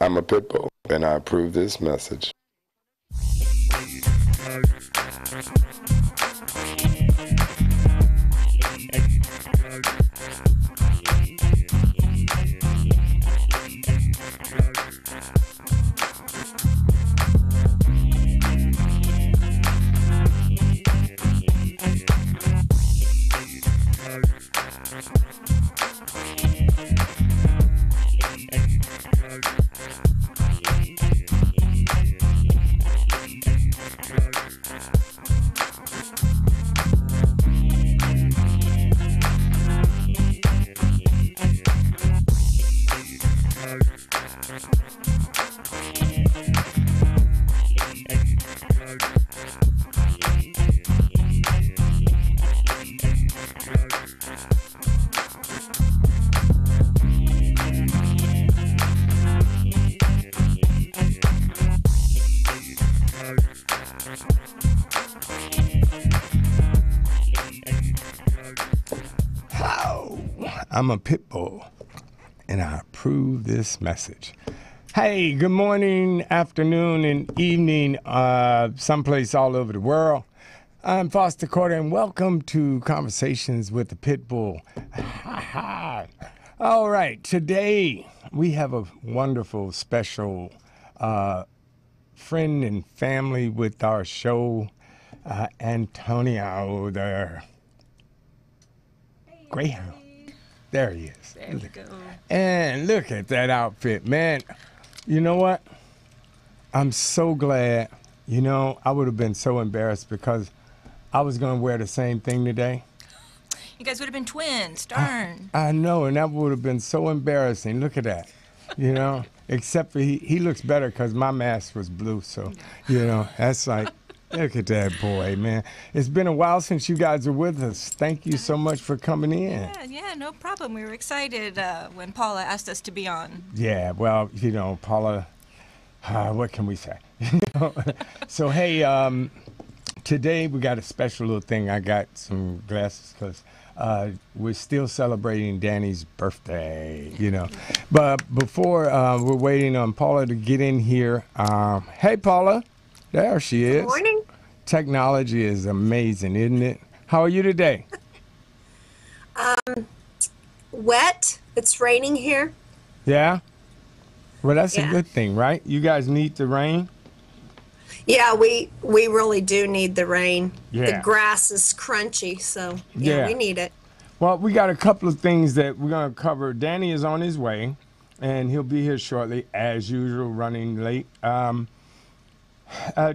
I'm a Pitbull, and I approve this message. I'm a Pitbull, and I approve this message. Hey, good morning, afternoon, and evening, someplace all over the world. I'm Foster Carter, and welcome to Conversations with the Pitbull. All right, today we have a wonderful, special friend and family with our show, Antonio, the Greyhound. There he is. There we go. And look at that outfit, man. You know what? I'm so glad. You know, I would have been so embarrassed because I was going to wear the same thing today. You guys would have been twins, darn. I know, and that would have been so embarrassing. Look at that. You know, except for he looks better because my mask was blue. So, you know, that's like, look at that boy, man. It's been a while since you guys are with us. Thank you so much for coming in. Yeah, no problem. We were excited when Paula asked us to be on. Yeah, well, you know, Paula, what can we say? So, hey, today we got a special little thing. I got some glasses because we're still celebrating Danny's birthday, you know. But before we're waiting on Paula to get in here, hey, Paula. There she is. Good morning. Technology is amazing, isn't it? How are you today? Wet. It's raining here. Yeah? Well, that's Yeah. a good thing, right? You guys need the rain? Yeah, we really do need the rain. Yeah. The grass is crunchy, so Yeah. we need it. Well, we got a couple of things that we're going to cover. Danny is on his way, and he'll be here shortly, as usual, running late.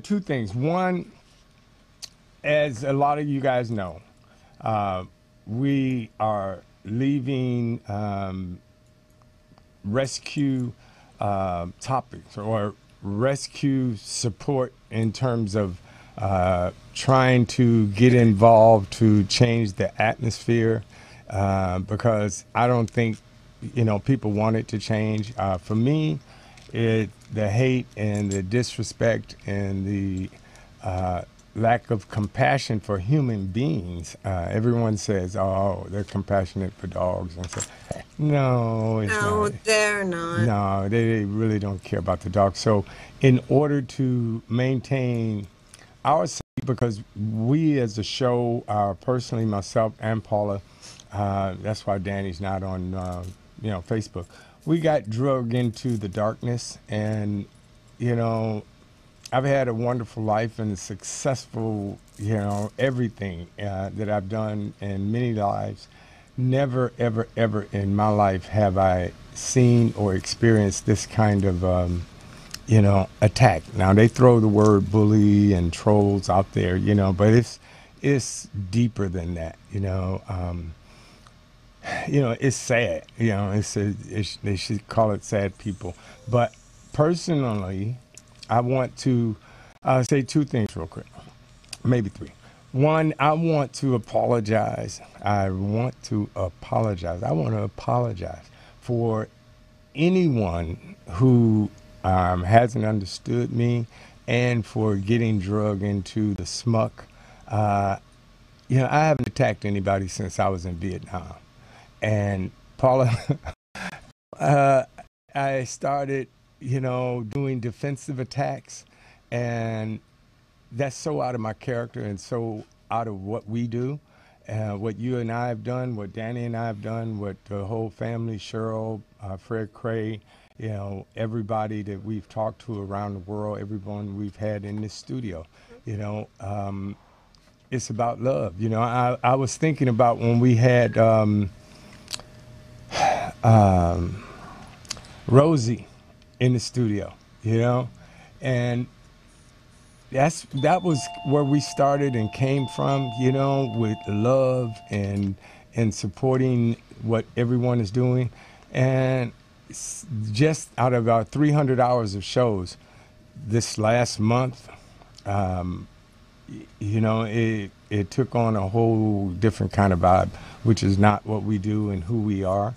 Two things. One, as a lot of you guys know, we are leaving rescue topics or rescue support in terms of trying to get involved to change the atmosphere because I don't think, you know, people want it to change. For me, the hate and the disrespect and the lack of compassion for human beings. Everyone says, oh, they're compassionate for dogs. And so, no, it's No, not. they're not. No, they really don't care about the dogs. So in order to maintain our safety, because we as a show, personally, myself and Paula, that's why Danny's not on Facebook. We got drugged into the darkness, and, you know, I've had a wonderful life and successful, you know, everything that I've done in many lives. Never, ever, ever in my life have I seen or experienced this kind of, attack. Now, they throw the word bully and trolls out there, you know, but it's deeper than that, you know. It's sad. You know, they should call it sad people. But personally, I want to say two things real quick, maybe three. One, I want to apologize. I want to apologize for anyone who hasn't understood me and for getting drugged into the smuck. I haven't attacked anybody since I was in Vietnam. And Paula, I started doing defensive attacks, and that's so out of my character and so out of what we do. What you and I have done, what Danny and I have done, what the whole family, Cheryl, Fred Cray, everybody that we've talked to around the world, everyone we've had in this studio, it's about love. I was thinking about when we had Rosie in the studio, and that was where we started and came from, with love and supporting what everyone is doing. And just out of our 300 hours of shows this last month, it took on a whole different kind of vibe, which is not what we do and who we are.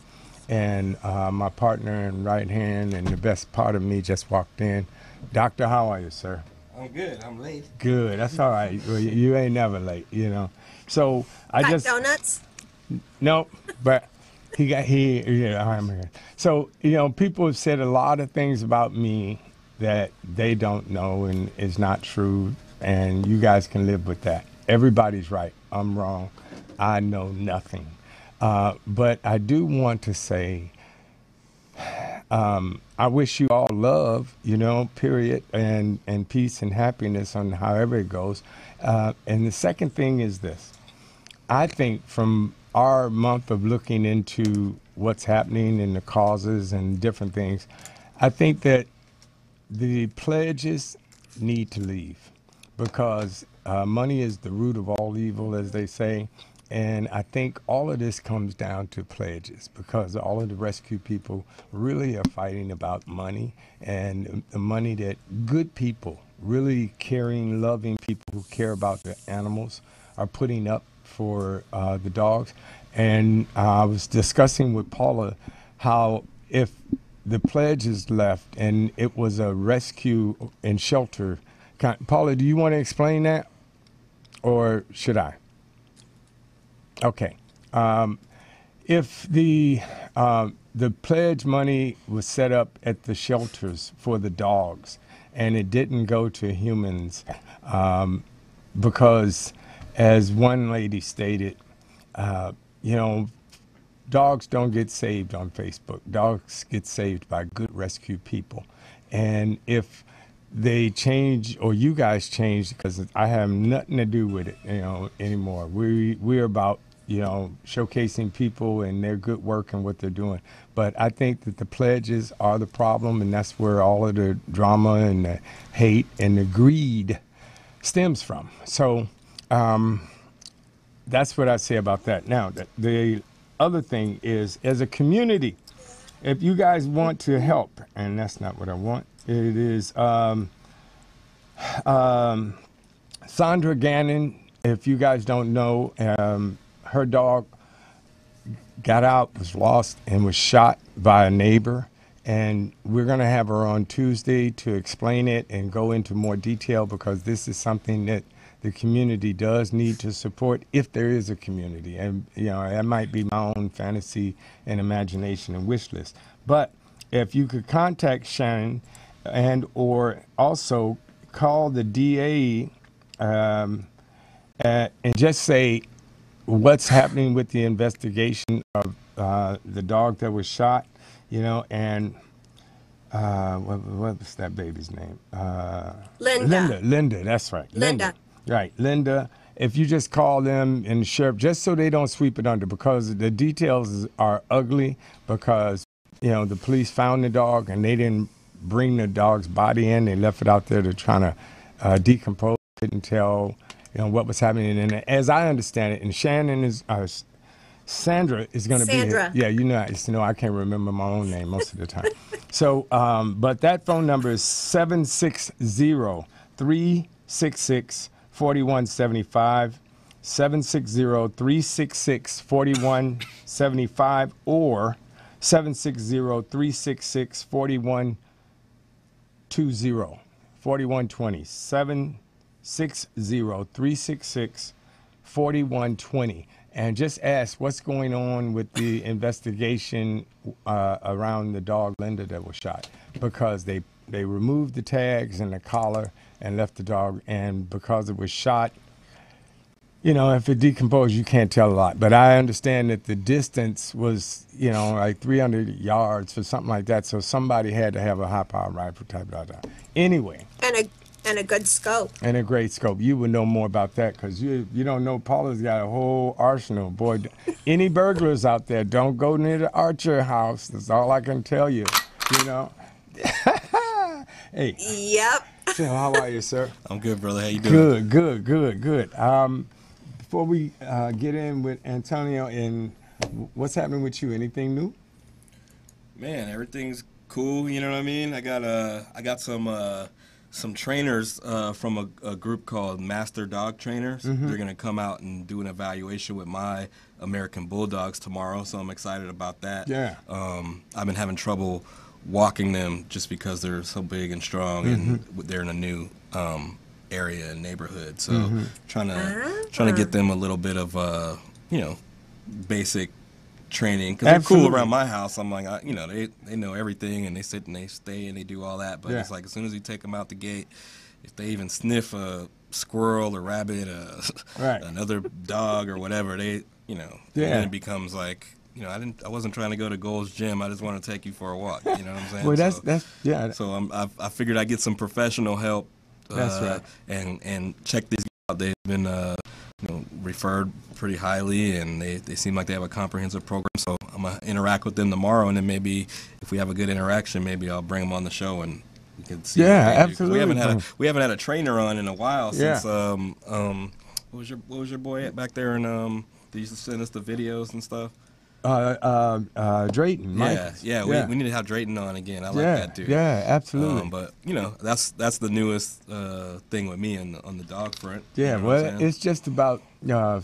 And my partner and right hand and the best part of me just walked in. Doctor, how are you, sir? I'm good. I'm late. Good. That's all right. Well, you ain't never late, So I Got just donuts? nope. But I'm here. So people have said a lot of things about me that they don't know and is not true, and you guys can live with that. Everybody's right. I'm wrong. I know nothing. But I do want to say, I wish you all love, period, and peace and happiness on however it goes. And the second thing is this. I think from our month of looking into what's happening and the causes and different things, I think that the pledges need to leave because money is the root of all evil, as they say. And I think all of this comes down to pledges because all of the rescue people really are fighting about money, and the money that good people, really caring, loving people who care about the animals are putting up for the dogs. And I was discussing with Paula how if the pledge is left and it was a rescue and shelter. Paula, do you want to explain that or should I? Okay. If the pledge money was set up at the shelters for the dogs and it didn't go to humans, because as one lady stated, dogs don't get saved on Facebook. Dogs get saved by good rescue people. And if they change, or you guys change, because I have nothing to do with it, anymore. We're about, showcasing people and their good work and what they're doing. But I think that the pledges are the problem, and that's where all of the drama and the hate and the greed stems from. So that's what I say about that. Now, the other thing is, as a community, if you guys want to help, and that's not what I want, it is Sandra Gannon. If you guys don't know, her dog got out, was lost, and was shot by a neighbor. And we're going to have her on Tuesday to explain it and go into more detail, because this is something that the community does need to support, if there is a community. And, that might be my own fantasy and imagination and wish list. But if you could contact Shannon and or also call the DA and just say what's happening with the investigation of the dog that was shot, and what was that baby's name? Linda, that's right. Linda. Right, Linda. If you just call them and the sheriff, just so they don't sweep it under, because the details are ugly, because, the police found the dog and they didn't bring the dog's body in. They left it out there to try to decompose. Couldn't tell, what was happening. And as I understand it, and Shannon is, Sandra is going to be here. Yeah, I can't remember my own name most of the time. So, but that phone number is 760-366-4175, 760-366-4175, or 760-366-4120, 4120, 760-366-4120. And just ask what's going on with the investigation around the dog Linda that was shot. because they removed the tags and the collar and left the dog, and because it was shot, you know, if it decomposed, you can't tell a lot. But I understand that the distance was, you know, like 300 yards or something like that. So somebody had to have a high-powered rifle type. Anyway. And a good scope. And a great scope. You would know more about that because you don't know. Paula's got a whole arsenal. Boy, any burglars out there, don't go near the Archer house. That's all I can tell you. You know. Hey. Yep. So how are you, sir? I'm good, brother. How you doing? Good. Before we get in with Antonio, and what's happening with you? Anything new? Man, everything's cool. You know what I mean? I got some trainers from a group called Master Dog Trainers. Mm-hmm. They're gonna come out and do an evaluation with my American Bulldogs tomorrow, so I'm excited about that. Yeah. I've been having trouble walking them just because they're so big and strong, and they're in a new area and neighborhood. So trying to get them a little bit of basic training, because they're cool around my house. I'm like, they know everything, and they sit and they stay and they do all that. But it's like, as soon as you take them out the gate, if they even sniff a squirrel or rabbit, another dog or whatever, then it becomes like, I wasn't trying to go to Gold's Gym. I just want to take you for a walk. You know what I'm saying? Well, that's. So I figured I'd get some professional help. That's right. And check these out. They've been referred pretty highly, and they seem like they have a comprehensive program. So I'm gonna interact with them tomorrow, and then maybe if we have a good interaction, maybe I'll bring them on the show and we can see. Yeah, absolutely. We haven't had a trainer on in a while since what was your boy at back there, and they used to send us the videos and stuff. Drayton. We need to have Drayton on again. I like that dude. Yeah, absolutely. But that's the newest thing with me on the dog front. Yeah, it's just about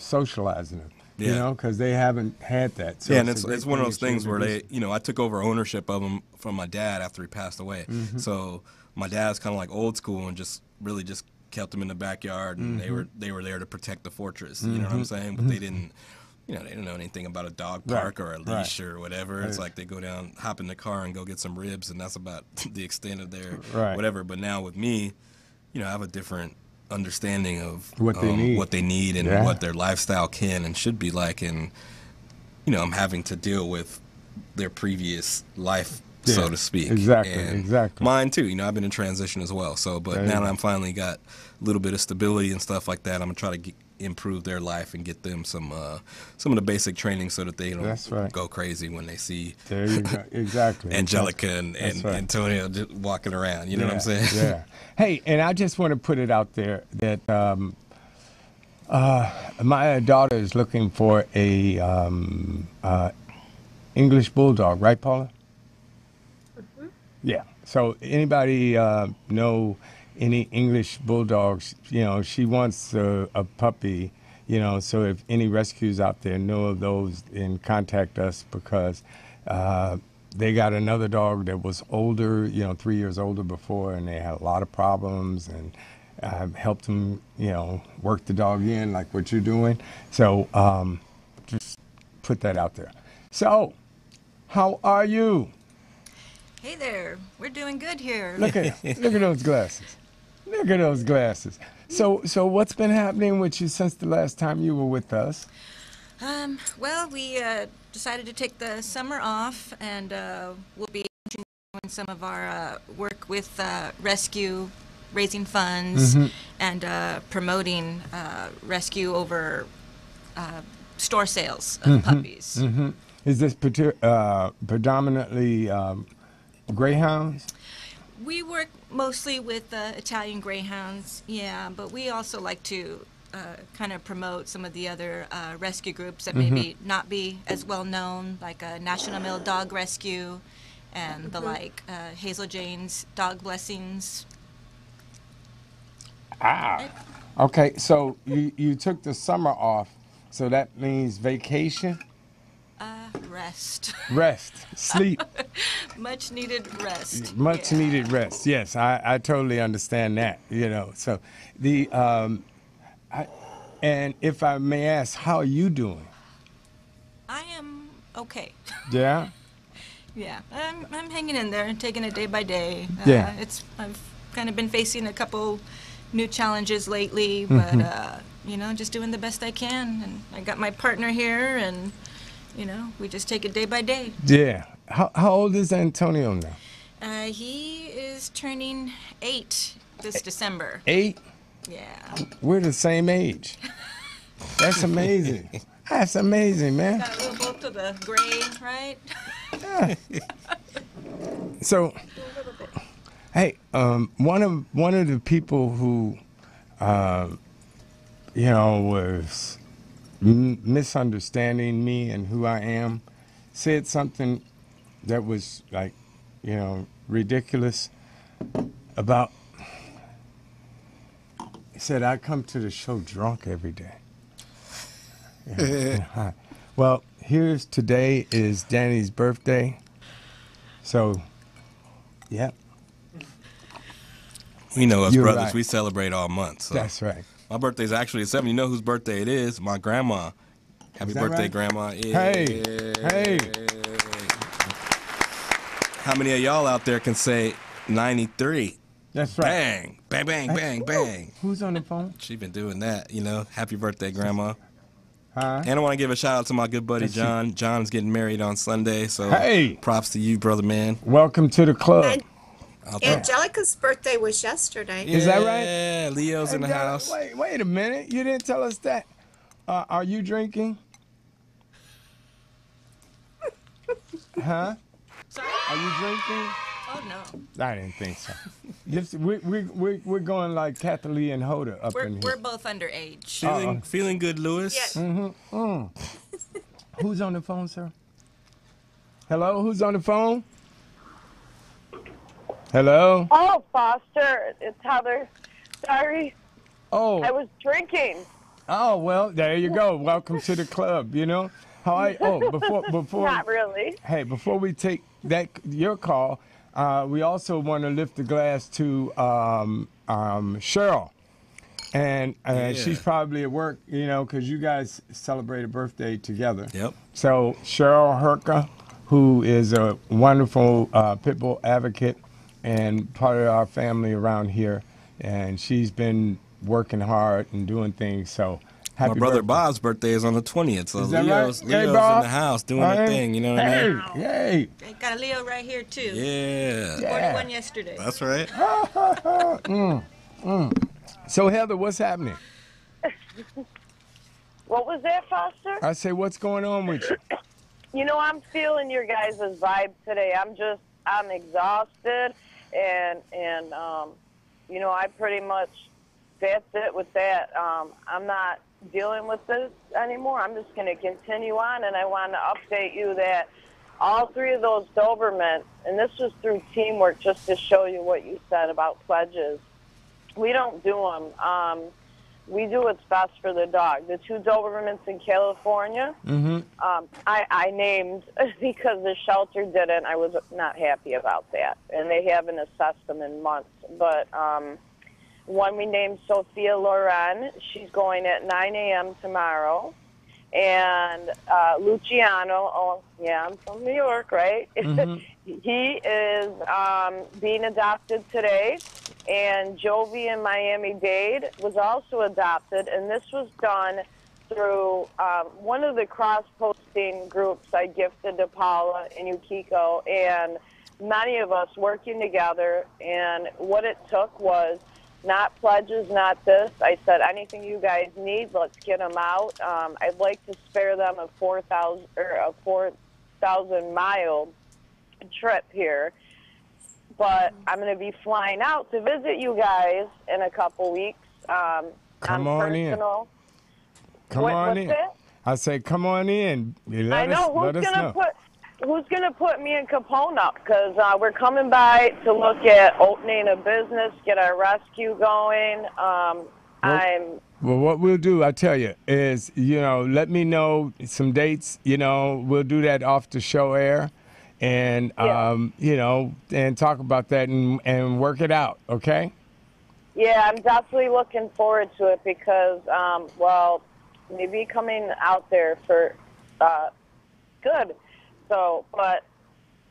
socializing them. You know, because they haven't had that. So and it's one of those things where I took over ownership of them from my dad after he passed away. So my dad's kind of like old school and just kept them in the backyard, and they were there to protect the fortress. You know what I'm saying? But they didn't. They didn't know anything about a dog park or a leash or whatever. It's like they go down, hop in the car, and go get some ribs, and that's about the extent of their whatever. But now with me, I have a different understanding of what they need and what their lifestyle can and should be like. And, I'm having to deal with their previous life, so to speak. Exactly. Mine too. I've been in transition as well. So, but now that I'm finally got a little bit of stability and stuff like that, I'm going to try to improve their life and get them some of the basic training so that they don't go crazy when they see Angelica and Antonio just walking around. You know what I'm saying? Yeah. Hey, and I just want to put it out there that my daughter is looking for a English Bulldog, right, Paula? Yeah. So anybody know any English Bulldogs? She wants a puppy. So if any rescues out there know of those, then contact us, because they got another dog that was older, 3 years older before, and they had a lot of problems, and I've helped them, work the dog in like what you're doing. So just put that out there. So, how are you? Hey there, we're doing good here. Look at those glasses. Look at those glasses. So what's been happening with you since the last time you were with us? Well, we decided to take the summer off, and we'll be continuing some of our work with rescue, raising funds, and promoting rescue over store sales of puppies. Is this predominantly greyhounds? We work mostly with Italian greyhounds, but we also like to kind of promote some of the other rescue groups that maybe not be as well known, like National Mill Dog Rescue and the like, Hazel Jane's Dog Blessings. Okay, so you took the summer off, so that means vacation? Rest. Sleep. Much needed rest. Needed rest. Yes, I totally understand that. So the and if I may ask, how are you doing? I am okay. Yeah. Yeah, I'm hanging in there and taking it day by day. Yeah. I've kind of been facing a couple new challenges lately, but you know, just doing the best I can. And I got my partner here, and you know, we just take it day by day. Yeah. How old is Antonio now? He is turning 8 this December. 8? Yeah. We're the same age. That's amazing. That's amazing, man. Got a little both to the gray, right? Yeah. So, hey, one of the people who, you know, was misunderstanding me and who I am, said something that was like, you know, ridiculous about. He said I come to the show drunk every day. Yeah. Well, today is Danny's birthday. So, yeah. We know us You're brothers, right. we celebrate all month. So. That's right. My birthday's actually at 7. You know whose birthday it is? My grandma. Happy Is that birthday, right? Grandma. Yeah. Hey. How many of y'all out there can say 93? That's right. Bang, bang, bang, bang, bang. Who's on the phone? She been doing that, you know. Happy birthday, Grandma. Huh? And I want to give a shout out to my good buddy, Let's see. John. John's getting married on Sunday, so Hey. props to you, brother man. Welcome to the club. And I'll throw- Angelica's birthday was yesterday. Is that right? Yeah, Leo's in the house. Wait a minute. You didn't tell us that. Are you drinking? Huh? Sorry? Are you drinking? Oh no. I didn't think so. We're going like Kathleen and Hoda up in We're here. both underage. Feeling good, Lewis? Yes. Who's on the phone, sir? Hello? Who's on the phone? Hello? Oh, Foster, it's Heather. Sorry, Oh. I was drinking. Oh, well, there you go. Welcome to the club, you know? Before Not really. Hey, before we take your call, we also want to lift the glass to Cheryl. And she's probably at work, you know, because you guys celebrate a birthday together. Yep. So Cheryl Herka, who is a wonderful Pitbull advocate and part of our family around here, and she's been working hard and doing things. So happy My brother birthday. Bob's birthday is on the 20th, so Is that Leo's right? Hey, in Bob. the house doing Hey. the thing, you know what I mean? Hey, I got a Leo right here too. Yeah. Yeah. 41 yesterday. That's right. So Heather, what's happening? What was that, Foster? I say, what's going on with you? You know, I'm feeling your guys' vibe today. I'm exhausted, and you know, I pretty much, that's it with that. I'm not dealing with this anymore. I'm just going to continue on, and I want to update you that all 3 of those Dobermans, and this was through teamwork just to show you what you said about pledges, we don't do them. We do what's best for the dog. The 2 Dobermans in California, I named because the shelter didn't. I was not happy about that, and they haven't assessed them in months. But one we named Sophia Loren. She's going at 9 a.m. tomorrow. And Luciano, oh, yeah, I'm from New York, right? He is being adopted today. And Jovi in Miami-Dade was also adopted. And this was done through one of the cross-posting groups I gifted to Paula and Yukiko. And many of us working together. And what it took was not pledges, not this. I said, anything you guys need, let's get them out. I'd like to spare them a 4,000-mile trip here. But I'm going to be flying out to visit you guys in a couple weeks. Come on in. Come on what's in. It? I say, come on in. I know. Let us know. Who's gonna put me in Capone up? Because we're coming by to look at opening a business, get our rescue going. Well, what we'll do, I tell you, is, you know, let me know some dates. You know, we'll do that off the show air, and you know, and talk about that and work it out. Okay? Yeah, I'm definitely looking forward to it because, well, maybe coming out there for good. So, but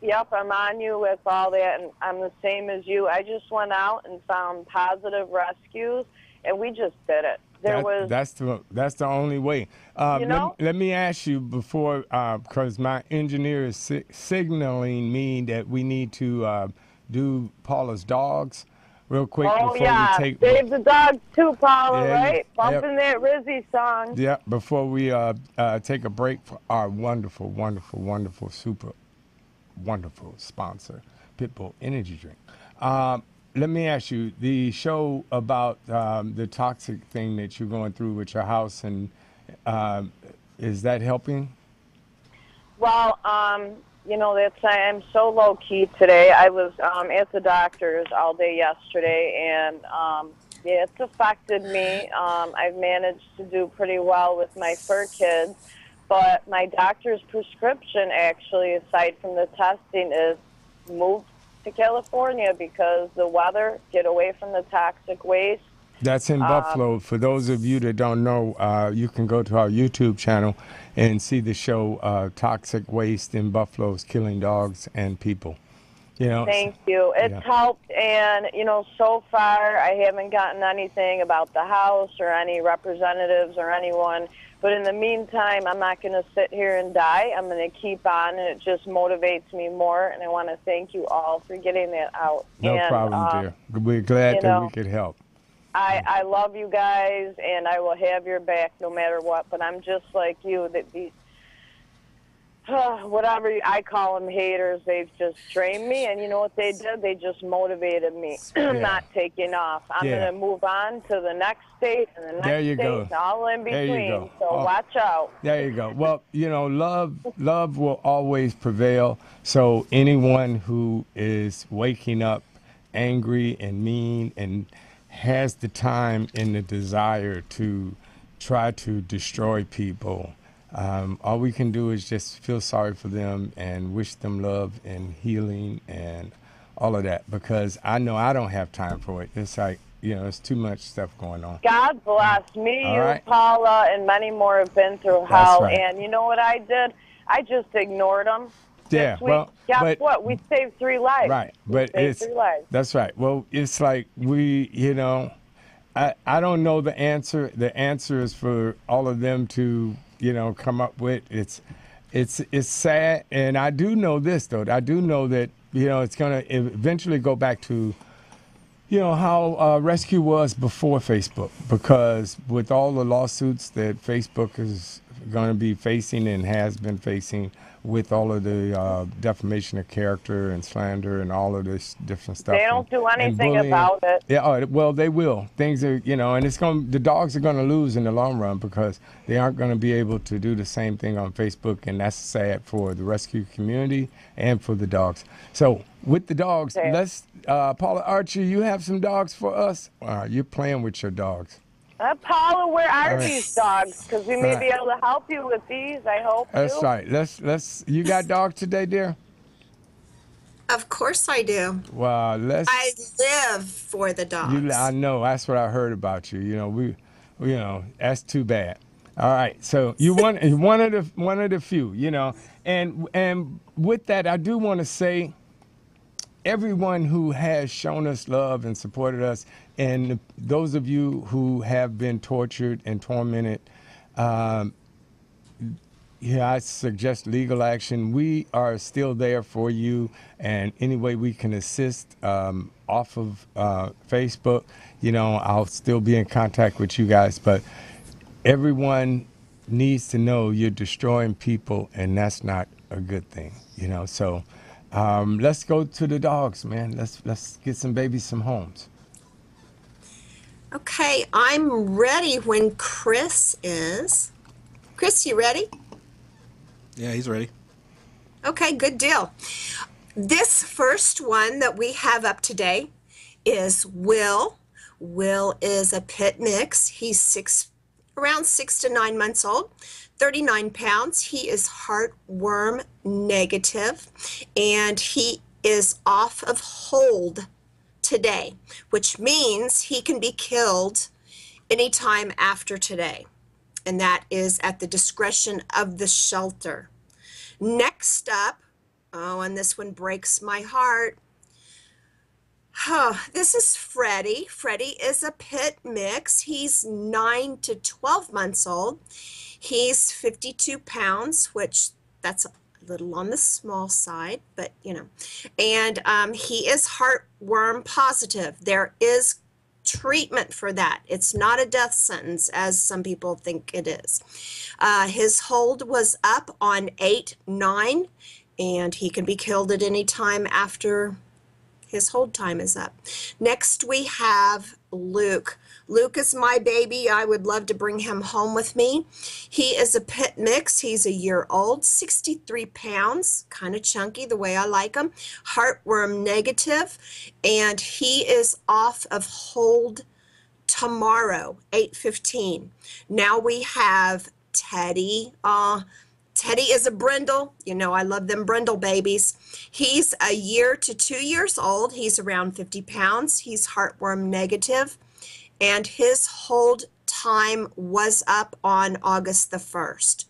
Yep, I'm on you with all that, and I'm the same as you. I just went out and found positive rescues, and we just did it. That's the only way. Let me ask you before, because my engineer is signaling me that we need to do Paula's dogs real quick Oh before we yeah, take. save the dogs too, Paula. Yeah, Right? Bumping that Rizzy song. Yeah, before we take a break for our wonderful, wonderful, wonderful, super wonderful sponsor, Pitbull Energy Drink. Let me ask you, the show about the toxic thing that you're going through with your house, and is that helping? Well, I'm so low key today. I was at the doctor's all day yesterday, and yeah, it's affected me. I've managed to do pretty well with my fur kids, but my doctor's prescription, actually, aside from the testing, is move to California because the weather, get away from the toxic waste. That's in Buffalo. For those of you that don't know, you can go to our YouTube channel and see the show Toxic Waste in Buffalo is Killing Dogs and People. Thank you. It's helped, and so far I haven't gotten anything about the house or any representatives or anyone. But in the meantime, I'm not going to sit here and die. I'm going to keep on, and it just motivates me more. And I want to thank you all for getting that out. No problem, dear. We're glad that we could help. I love you guys, and I will have your back no matter what. But I'm just like you, that these whatever I call them haters, they've just trained me, and you know what they did? They just motivated me. I'm not taking off. I'm going to move on to the next state and the next state and all in between. So watch out. There you go. Well, love will always prevail. So anyone who is waking up angry and mean and has the time and the desire to try to destroy people, all we can do is just feel sorry for them and wish them love and healing and all of that, because I know I don't have time for it. It's like, it's too much stuff going on. God bless me, Paula, and many more have been through hell. Right. And you know what I did? I just ignored them. Yeah, well, guess what? We saved 3 lives. Right, but it's 3 lives. That's right. Well, it's like I don't know the answer. The answer is for all of them to come up with. It's sad, and I do know this though. I do know that it's going to eventually go back to how rescue was before Facebook, because with all the lawsuits that Facebook is going to be facing and has been facing with all of the defamation of character and slander and all of this different stuff. They don't do anything about it. Yeah, well, they will. Things are, and the dogs are going to lose in the long run because they aren't going to be able to do the same thing on Facebook, and that's sad for the rescue community and for the dogs. So with the dogs, let's, Paula Archer, you have some dogs for us? You're playing with your dogs. Paula, where are these dogs? Because we may be able to help you with these. I hope. That's right. Let's. You got dogs today, dear? Of course I do. Well, I live for the dogs. I know. That's what I heard about you. We that's too bad. All right. So you one of the few. And with that, I do want to say, everyone who has shown us love and supported us, and those of you who have been tortured and tormented, I suggest legal action. We are still there for you, and any way we can assist off of Facebook, I'll still be in contact with you guys. But everyone needs to know you're destroying people, and that's not a good thing, So let's go to the dogs, man. Let's get some babies some homes. Okay, I'm ready when Chris is. Chris, you ready? Yeah, he's ready. Okay, good deal. This first one that we have up today is Will. Will is a pit mix. He's around 6 to 9 months old, 39 pounds. He is heartworm negative, and he is off of hold today, which means he can be killed anytime after today, and that is at the discretion of the shelter. Next up, Oh, and this one breaks my heart. Oh, this is Freddie. Freddie is a pit mix. He's 9 to 12 months old. He's 52 pounds, which that's a little on the small side, but you know. And he is heartworm positive. There is treatment for that. It's not a death sentence, as some people think it is. His hold was up on 8/9, and he can be killed at any time after his hold time is up. Next, we have Luke. Luke is my baby. I would love to bring him home with me. He is a pit mix. He's a year old, 63 pounds, kind of chunky the way I like him, heartworm negative, and he is off of hold tomorrow, 8/15. Now we have Teddy. Teddy is a brindle. You know, I love them brindle babies. He's a year to 2 years old. He's around 50 pounds. He's heartworm negative, and his hold time was up on August the 1st.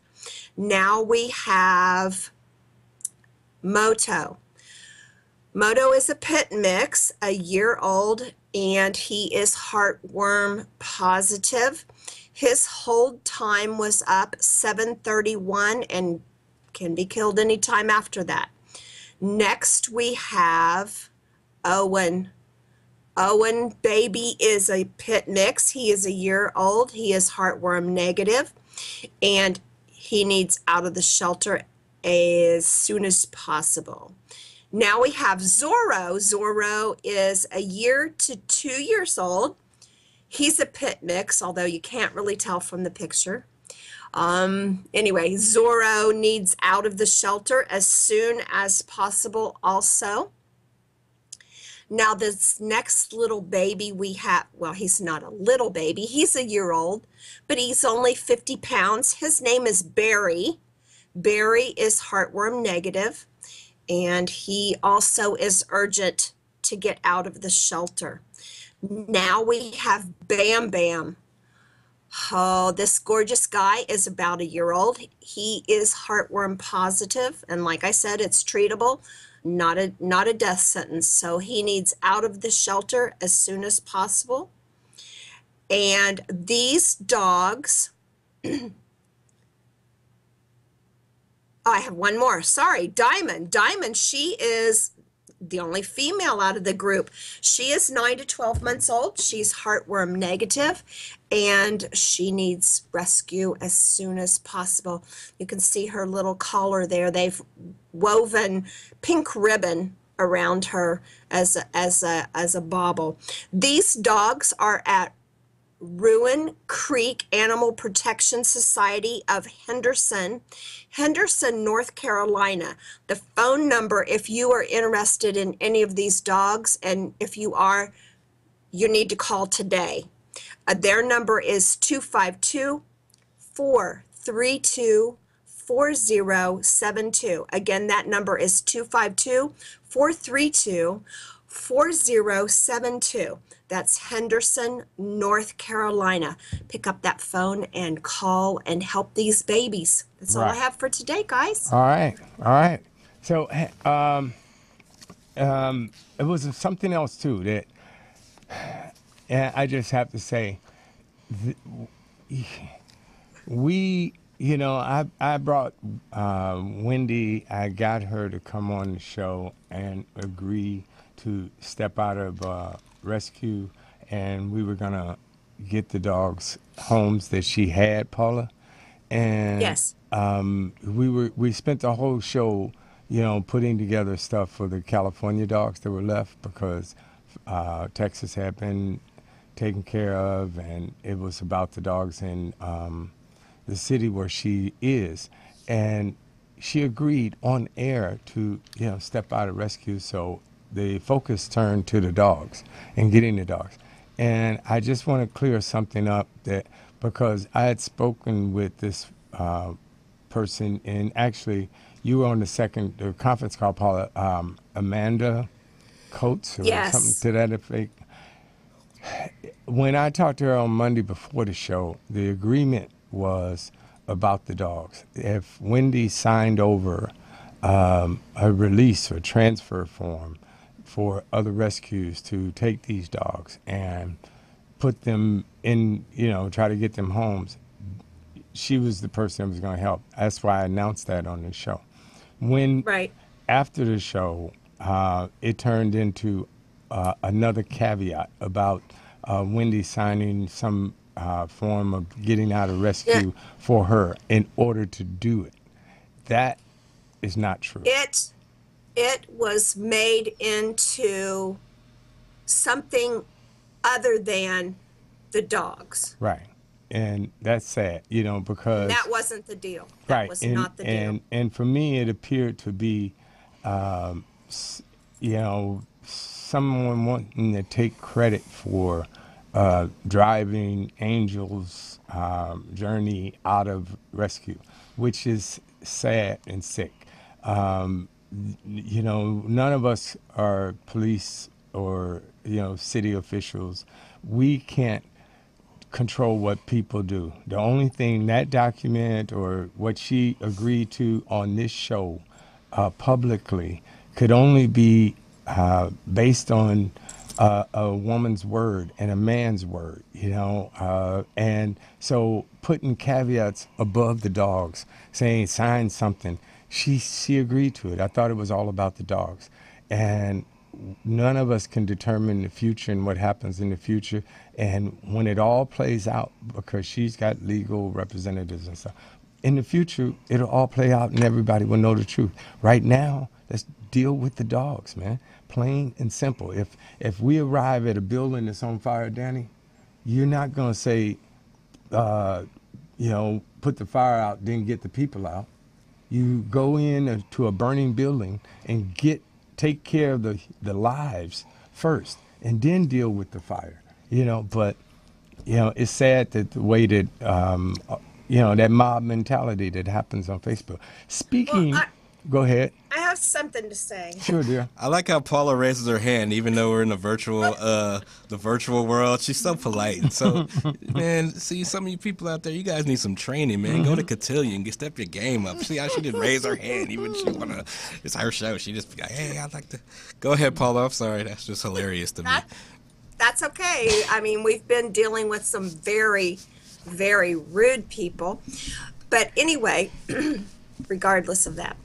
Now we have Moto. Moto is a pit mix, a year old, and he is heartworm positive. His hold time was up 7/31 and can be killed anytime after that. Next, we have Owen. Owen baby is a pit mix. He is a year old. He is heartworm negative, and he needs out of the shelter as soon as possible. Now we have Zorro. Zorro is a year to 2 years old. He's a pit mix, although you can't really tell from the picture. Anyway, Zorro needs out of the shelter as soon as possible also. Now this next little baby we have, well, he's not a little baby. He's a year old, but he's only 50 pounds. His name is Barry. Barry is heartworm negative, and he also is urgent to get out of the shelter. Now we have Bam Bam. Oh, this gorgeous guy is about a year old. He is heartworm positive, and like I said, it's treatable, not a death sentence. So he needs out of the shelter as soon as possible. And these dogs, I have one more. Sorry, Diamond. Diamond, she is the only female out of the group. She is 9 to 12 months old. She's heartworm negative, and she needs rescue as soon as possible. You can see her little collar there. They've woven pink ribbon around her as a bauble. These dogs are at Ruin Creek Animal Protection Society of Henderson, North Carolina. The phone number, if you are interested in any of these dogs, and if you are, you need to call today. Their number is 252-432-4072. Again, that number is 252-432-4072. That's Henderson, North Carolina. Pick up that phone and call and help these babies. That's all I have for today, guys. All right. So, it was something else too that, and I just have to say, we, you know, I brought Wendy. I got her to come on the show and agree to step out of rescue, and we were gonna get the dogs homes that she had, Paula. And yes, we spent the whole show, you know, putting together stuff for the California dogs that were left, because Texas had been taken care of, and it was about the dogs in the city where she is. And she agreed on air to, you know, step out of rescue. So the focus turned to the dogs and getting the dogs. And I just want to clear something up, that because I had spoken with this person, and actually you were on the conference call, Paula, Amanda Coates, or something to that effect. When I talked to her on Monday before the show, the agreement was about the dogs. If Wendy signed over a release or transfer form for other rescues to take these dogs and put them in, try to get them homes. She was the person that was going to help. That's why I announced that on the show. When Right. after the show, it turned into another caveat about Wendy signing some form of getting out of rescue for her in order to do it. That is not true. It was made into something other than the dogs. Right. And that's sad, because That wasn't the deal. That was not the deal. And for me, it appeared to be, someone wanting to take credit for driving Angel's journey out of rescue, which is sad and sick. None of us are police or, city officials. We can't control what people do. The only thing that document or what she agreed to on this show publicly could only be based on a woman's word and a man's word, and so putting caveats above the dogs, saying sign something, she agreed to it. I thought it was all about the dogs, and none of us can determine the future and what happens in the future. And when it all plays out, because she's got legal representatives and stuff, in the future, it'll all play out and everybody will know the truth. Right now, let's deal with the dogs, man. Plain and simple. If we arrive at a building that's on fire, Danny, you're not going to say, put the fire out, then get the people out. You go in to a burning building and take care of the lives first and then deal with the fire, but it's sad that the way that that mob mentality that happens on Facebook. Speaking, go ahead. I have something to say. Sure, dear. I like how Paula raises her hand, even though we're in the virtual world. She's so polite. So, man, see, some of you people out there, you guys need some training, man. Go to Cotillion, step your game up. See how she didn't raise her hand, even she wanna. It's her show. She just be like, hey, I'd like to. Go ahead, Paula. I'm sorry. That's just hilarious to me. That's okay. I mean, we've been dealing with some very, very rude people, but anyway, regardless of that.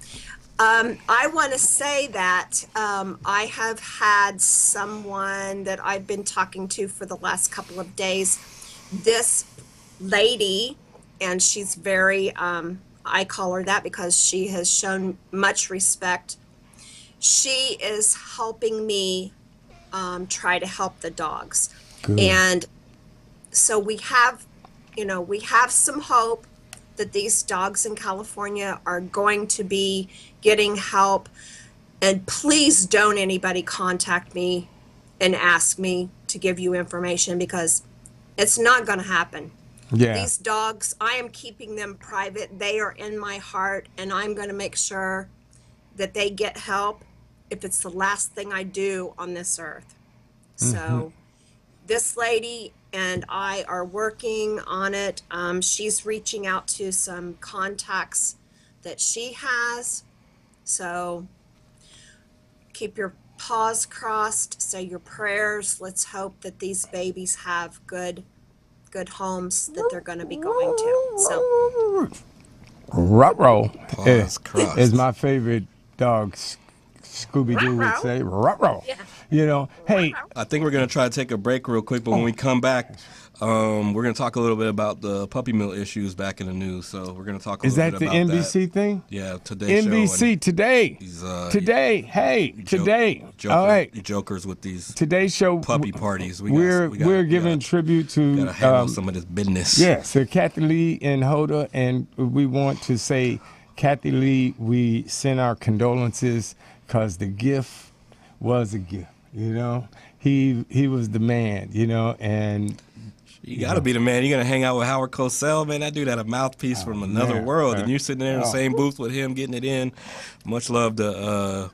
I want to say that I have had someone that I've been talking to for the last couple of days. This lady, and she's very, I call her that because she has shown much respect. She is helping me try to help the dogs. Good. And so we have some hope that these dogs in California are going to be getting help. And please don't anybody contact me and ask me to give you information, because it's not going to happen. Yeah. These dogs, I am keeping them private. They are in my heart, and I'm going to make sure that they get help if it's the last thing I do on this earth. So this lady and I are working on it. She's reaching out to some contacts that she has. So keep your paws crossed, say your prayers. Let's hope that these babies have good homes that they're going to be going to. So Ruh-roh Paws crossed. is my favorite dog. Scooby-Doo would Ruh-roh. say, ruh-roh. Yeah. Hey, I think we're going to try to take a break real quick, but when we come back, we're going to talk a little bit about the puppy mill issues back in the news. So we're going to talk a is little that bit the about NBC thing? Yeah, today's NBC show. today. Today. Hey, today. All right. Jokers with these Today's show. puppy parties. We're giving tribute to Gotta handle some of this business. Yes, Kathy Lee and Hoda, and we want to say, Kathy Lee, we send our condolences, because the gift was a gift. He was the man. And you got to be the man. You're gonna hang out with Howard Cosell, man. That dude had a mouthpiece from another world, and you're sitting there in the same booth with him, getting it in. Much love to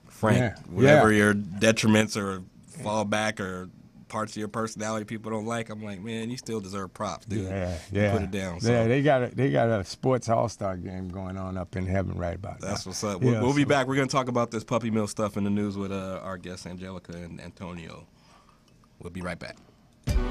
Frank. Yeah. Whatever your detriments or fallback or parts of your personality people don't like, I'm like, man, you still deserve props, dude. Yeah, You yeah. put it down. So. Yeah, they got a sports all-star game going on up in heaven right about now. That's what's up. Yeah, We'll be back. We're going to talk about this puppy mill stuff in the news with our guests, Angelica and Antonio. We'll be right back.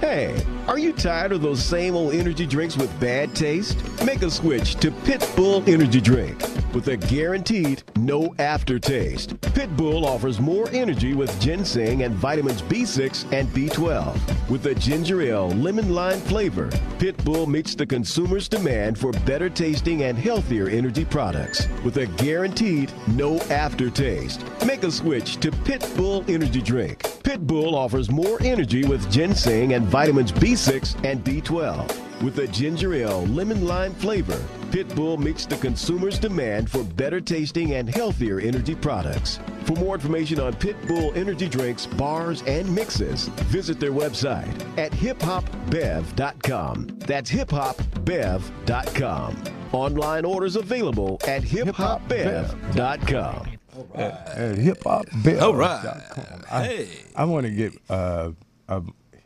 Hey, are you tired of those same old energy drinks with bad taste? Make a switch to Pitbull Energy Drink with a guaranteed no aftertaste. Pitbull offers more energy with ginseng and vitamins B6 and B12. With a ginger ale lemon lime flavor, Pitbull meets the consumer's demand for better tasting and healthier energy products with a guaranteed no aftertaste. Make a switch to Pitbull Energy Drink. Pitbull offers more energy with ginseng and vitamins B6 and B12. With a ginger ale lemon lime flavor, Pitbull meets the consumer's demand for better tasting and healthier energy products. For more information on Pitbull energy drinks, bars, and mixes, visit their website at hiphopbev.com. That's hiphopbev.com. Online orders available at hiphopbev.com. At hiphopbev.com. All right. I want to get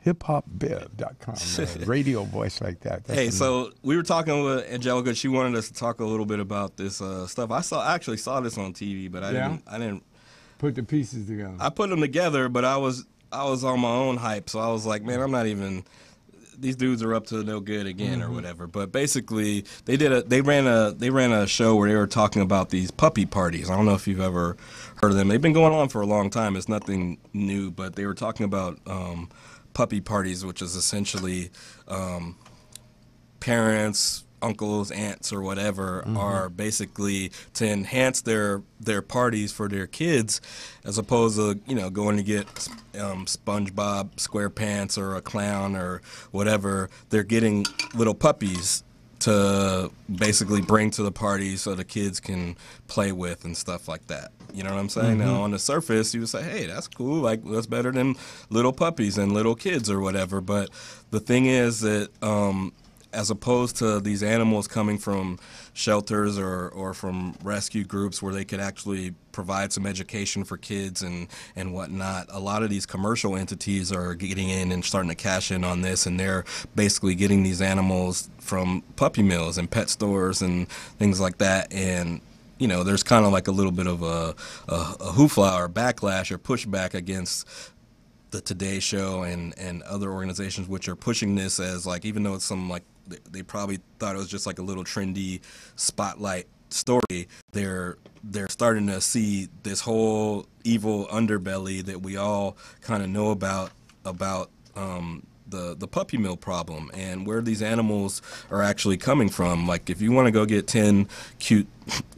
hiphopbev.com, a radio voice like that. That's So we were talking with Angelica. She wanted us to talk a little bit about this stuff. I actually saw this on TV, but I didn't put the pieces together. I put them together, but I was on my own hype, so I was like, man, I'm not even. These dudes are up to no good again or whatever. But basically, they ran a show where they were talking about these puppy parties. I don't know if you've ever heard of them. They've been going on for a long time. It's nothing new, but they were talking about puppy parties, which is essentially parents, uncles, aunts, or whatever are basically to enhance their parties for their kids, as opposed to going to get SpongeBob SquarePants or a clown or whatever. They're getting little puppies to basically bring to the party so the kids can play with and stuff like that. You know what I'm saying? Now, on the surface, you would say, hey, that's cool. Like, that's better than little puppies and little kids or whatever. But the thing is that as opposed to these animals coming from shelters or from rescue groups where they could actually provide some education for kids and whatnot, a lot of these commercial entities are getting in and starting to cash in on this, and they're basically getting these animals from puppy mills and pet stores and things like that. And there's kind of like a little bit of a hoopla or backlash or pushback against the Today Show and other organizations which are pushing this as, like, even though it's some, like, they probably thought it was just like a little trendy spotlight story, they're starting to see this whole evil underbelly that we all kind of know about the puppy mill problem and where these animals are actually coming from. Like, if you want to go get 10 cute,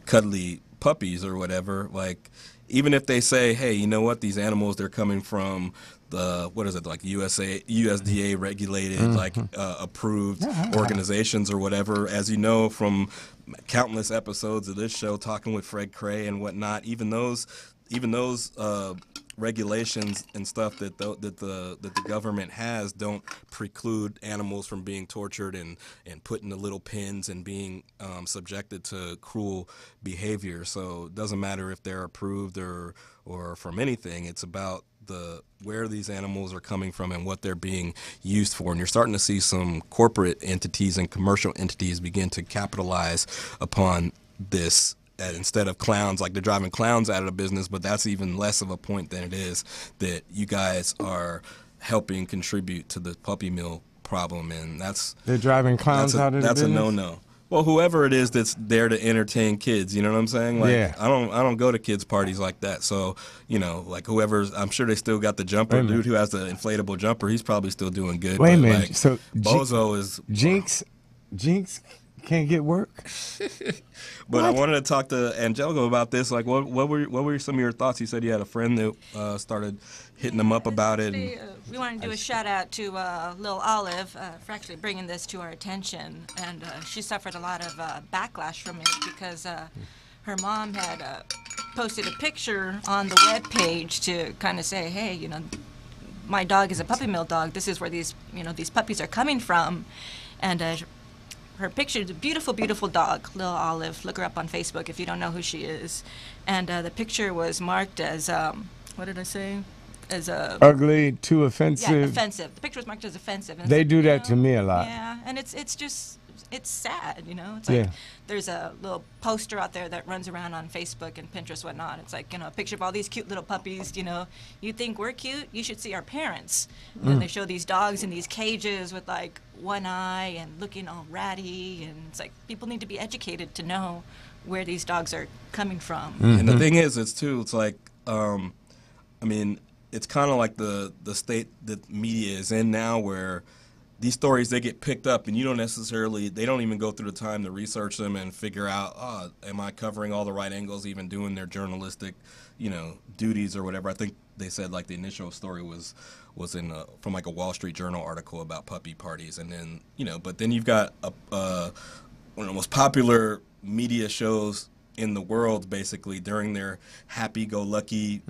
cuddly puppies or whatever, like, even if they say, hey, you know what, these animals, they're coming from the, what is it, like USDA regulated, like approved organizations or whatever. As you know from countless episodes of this show, talking with Fred Cray and whatnot, even those regulations and stuff that the government has don't preclude animals from being tortured and put in the little pens and being subjected to cruel behavior. So it doesn't matter if they're approved or from anything. It's about where these animals are coming from and what they're being used for. And you're starting to see some corporate entities and commercial entities begin to capitalize upon this. Instead of clowns, like, they're driving clowns out of the business, but that's even less of a point than it is that you guys are helping contribute to the puppy mill problem, and they're driving clowns out of the business. That's a no-no. Well, whoever it is that's there to entertain kids, you know what I'm saying? Like, yeah. I don't go to kids' parties like that. So, like, whoever's, I'm sure they still got the jumper. Dude who has the inflatable jumper, he's probably still doing good. Wait a minute. Like, so Bozo is Jinx can't get work. But I wanted to talk to Angelica about this. Like, what were some of your thoughts? You said you had a friend that started hitting them up about it. We want to do a shout out to Lil Olive for actually bringing this to our attention, and she suffered a lot of backlash from it because her mom had posted a picture on the web page to kind of say, hey, my dog is a puppy mill dog. This is where these puppies are coming from, and her picture is a beautiful, beautiful dog, Lil Olive. Look her up on Facebook if you don't know who she is. And the picture was marked as, what did I say? as a Ugly, too offensive. offensive. The picture was marked as offensive. And They it's do like, that to me a lot. Yeah, and it's just it's sad, you know. It's Yeah. like there's a little poster out there that runs around on Facebook and Pinterest, whatnot. It's like, you know, a picture of all these cute little puppies. You know, you think we're cute? You should see our parents. And they show these dogs in these cages with like one eye and looking all ratty, and it's like people need to be educated to know where these dogs are coming from. And the thing is, it's like, I mean, it's kind of like the state that media is in now, where these stories, they get picked up and you don't necessarily, they don't even go through the time to research them and figure out, oh, am I covering all the right angles, even doing their journalistic, you know, duties or whatever. I think they said like the initial story was in from like a Wall Street Journal article about puppy parties, and then, you know, but then you've got one of the most popular media shows in the world, basically during their happy-go-lucky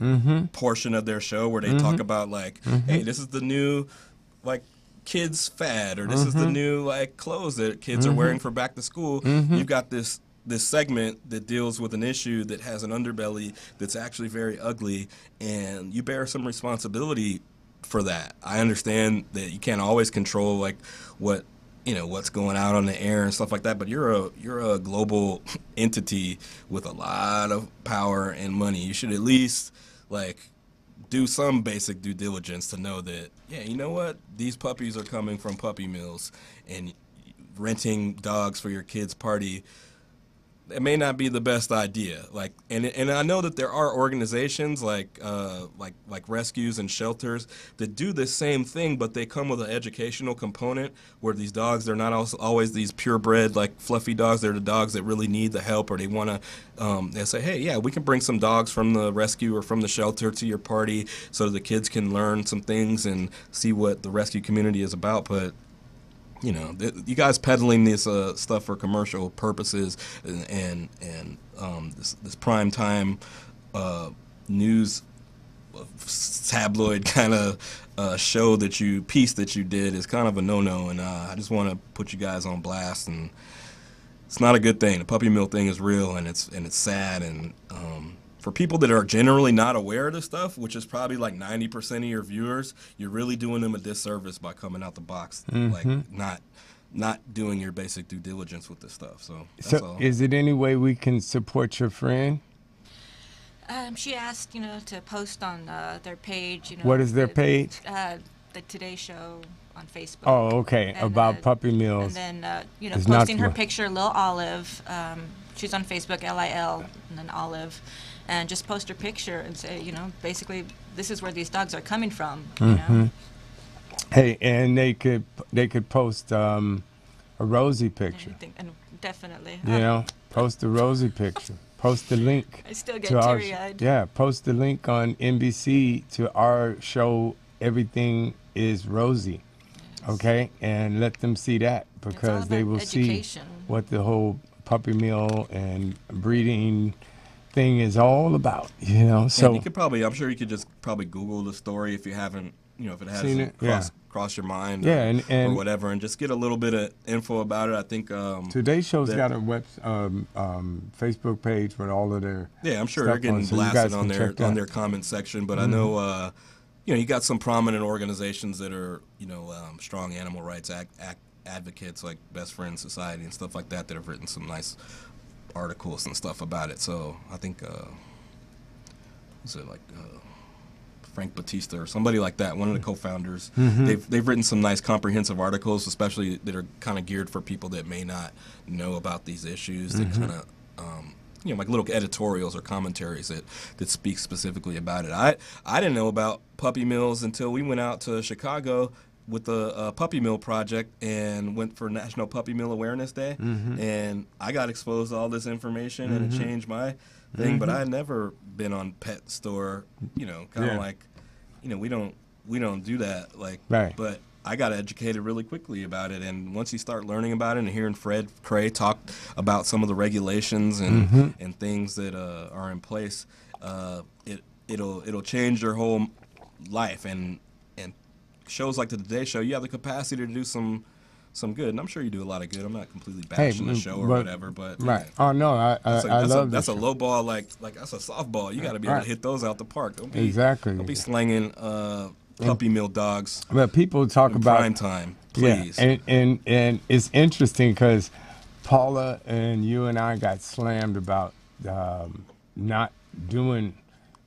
portion of their show, where they talk about like, hey, this is the new like kids fad, or this is the new like clothes that kids are wearing for back to school. You've got this segment that deals with an issue that has an underbelly that's actually very ugly, and you bear some responsibility for that. I understand that you can't always control like what, you know, what's going out on the air and stuff like that, but you're a global entity with a lot of power and money. You should at least like do some basic due diligence to know that, yeah, you know what, these puppies are coming from puppy mills, and renting dogs for your kid's party, it may not be the best idea. Like, and I know that there are organizations like rescues and shelters that do the same thing, but they come with an educational component where these dogs, they're not always these purebred like fluffy dogs. They're the dogs that really need the help, or they want to. They say, hey, yeah, we can bring some dogs from the rescue or from the shelter to your party so that the kids can learn some things and see what the rescue community is about. But you know, you guys peddling this stuff for commercial purposes, and this prime time news tabloid kind of piece that you did is kind of a no-no, and I just want to put you guys on blast. And it's not a good thing. The puppy mill thing is real, and it's sad, and for people that are generally not aware of this stuff, which is probably like 90% of your viewers, you're really doing them a disservice by coming out the box, like not doing your basic due diligence with this stuff. So that's all. Is it any way we can support your friend? She asked, you know, to post on their page. You know, What is their page? The Today Show on Facebook. Oh, okay. And, About puppy mills. And then, you know, It's not posting her what- picture, Lil Olive. She's on Facebook, Lil, and then Olive. And just post her picture and say, you know, basically, this is where these dogs are coming from. You know? Hey, and they could post a Rosie picture. And definitely. You know, post the Rosie picture. Post the link. I still get to our teary-eyed. Yeah, post the link on NBC to our show. Everything is Rosie. Okay, and let them see that, because they will education. see what the whole puppy mill and breeding thing is all about. You know, so and you could probably, I'm sure you could just probably Google the story if you haven't, you know, if it Seen hasn't it? crossed your mind, Yeah, or and whatever, and just get a little bit of info about it. I think Today's Show's that- got a Facebook page with all of their yeah, I'm sure stuff they're getting on, so you blasted guys on can check that. their comment section. But I know, you know, you got some prominent organizations that are, you know, strong animal rights advocates like Best Friends Society and stuff like that have written some nice articles and stuff about it. So I think, Frank Batista or somebody like that, one of the co-founders, they've written some nice comprehensive articles, especially that are kind of geared for people that may not know about these issues. That kind of, you know, like little editorials or commentaries that speak specifically about it. I didn't know about puppy mills until we went out to Chicago with the Puppy Mill Project and went for National Puppy Mill Awareness Day, and I got exposed to all this information, and it changed my thing. But I had never been on Pet Store, you know, kind of like, you know, we don't do that, like, Right. but I got educated really quickly about it, and once you start learning about it and hearing Fred Cray talk about some of the regulations and things that are in place, it'll change your whole life. And shows like the Today Show, you have the capacity to do some some good, and I'm sure you do a lot of good. I'm not completely bashing the show or whatever, but right. yeah. Oh no, I love that's a show. low ball, like that's a softball. You got to be able to hit those out the park. Don't be Exactly. Don't be slanging puppy mill dogs. But people talk in about prime time, please. Yeah, and it's interesting because Paula and you and I got slammed about not doing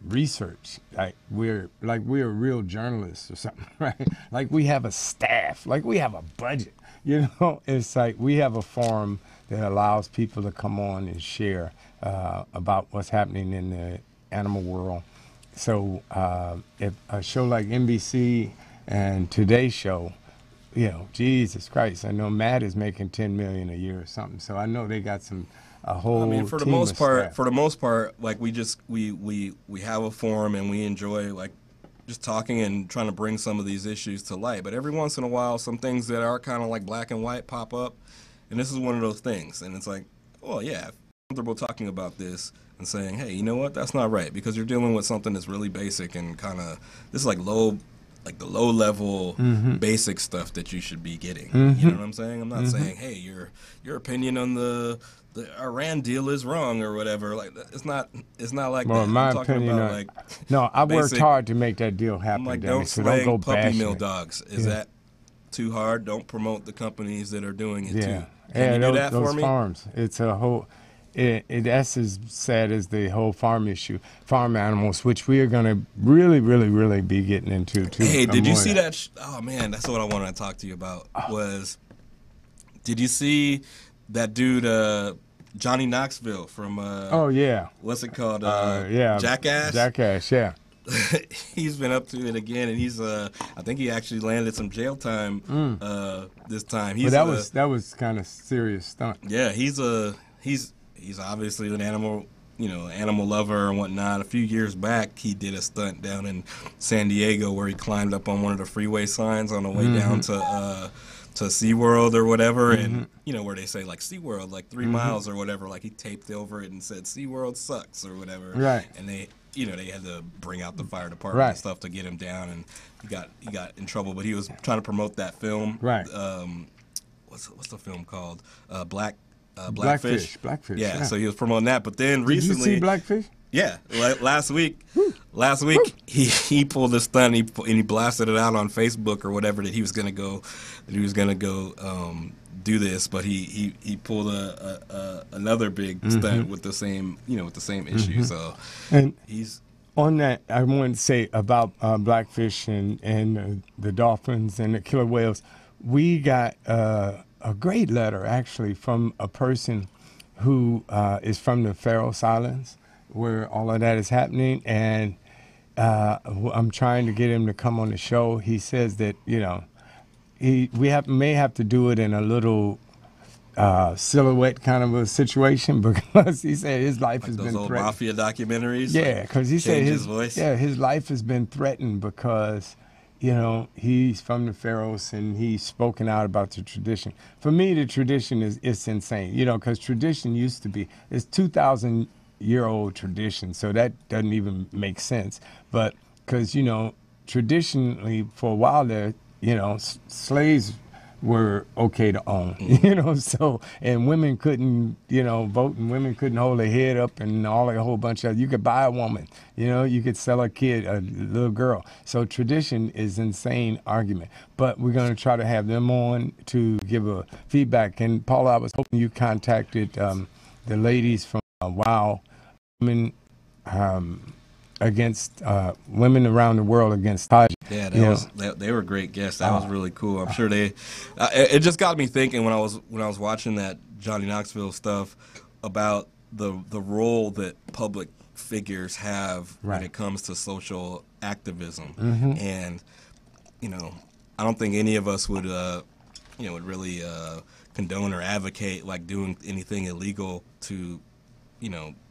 research. Like we're real journalists or something, right? Like we have a staff, like we have a budget. You know, it's like we have a forum that allows people to come on and share about what's happening in the animal world. So if a show like NBC and Today's Show, you know, Jesus Christ, I know Matt is making $10 million a year or something. So I know they got a whole. I mean, for the team most of part, staff. like we have a forum and we enjoy like just talking and trying to bring some of these issues to light. But every once in a while, some things that are kind of like black and white pop up, and this is one of those things. And it's like, well, yeah, I'm comfortable talking about this and saying, hey, you know what, that's not right, because you're dealing with something that's really basic and kind of this is like the low level basic stuff that you should be getting. You know what I'm saying? I'm not saying, hey, your opinion on the Iran deal is wrong or whatever. Like it's not like Well, that. my I'm talking opinion, about like no, I worked basic- hard to make that deal happen. I'm like, Danny, don't so slang don't go puppy bashing mill it. dogs. Is that too hard? Don't promote the companies that are doing it too. Yeah, Can you do those, that for those me? farms. It's a whole. That's as sad as the whole farm issue. Farm animals, which we are going to really be getting into too. Hey, did you see that? Oh man, that's what I wanted to talk to you about. Did you see that dude, Johnny Knoxville from? Oh yeah. What's it called? Yeah. Jackass. Jackass. Yeah. He's been up to it again, and he's I think he actually landed some jail time this time. But that was kind of serious stunt. Yeah, he's obviously an animal lover and whatnot. A few years back, he did a stunt down in San Diego where he climbed up on one of the freeway signs on the way down to SeaWorld or whatever, and where they say like SeaWorld like 3 miles or whatever, like he taped over it and said SeaWorld sucks or whatever. Right. And they had to bring out the fire department and stuff to get him down, and he got in trouble, but he was trying to promote that film. Right. What's the film called? Blackfish. Yeah, so he was promoting that, but then recently, did you see Blackfish? Yeah, last week he pulled a stunt and he blasted it out on Facebook or whatever that he was gonna go do this, but he pulled another big stunt with the same issue. So And he's on that, I want to say about Blackfish and the dolphins and the killer whales. We got a great letter actually from a person who is from the Faroe Islands, where all of that is happening, and I'm trying to get him to come on the show. He says that we may have to do it in a little silhouette kind of a situation, because he said his life has those been old threatened. mafia documentaries. Yeah, because he said his voice. Yeah, his life has been threatened because he's from the Faroes and he's spoken out about the tradition. For me, the tradition it's insane, because tradition used to be, it's 2,000-year-old tradition, so that doesn't even make sense. But because, traditionally for a while there, slaves were okay to own, so, and women couldn't, vote, and women couldn't hold their head up, and a whole bunch of, you could buy a woman, you could sell a kid, a little girl. So tradition is insane argument, but we're going to try to have them on to give a feedback. And Paula, I was hoping you contacted the ladies from WOW, women against women around the world against Taj. Yeah, they were great guests. That was really cool. I'm sure they. It just got me thinking when I was watching that Johnny Knoxville stuff about the role that public figures have when it comes to social activism, and I don't think any of us would would really condone or advocate like doing anything illegal to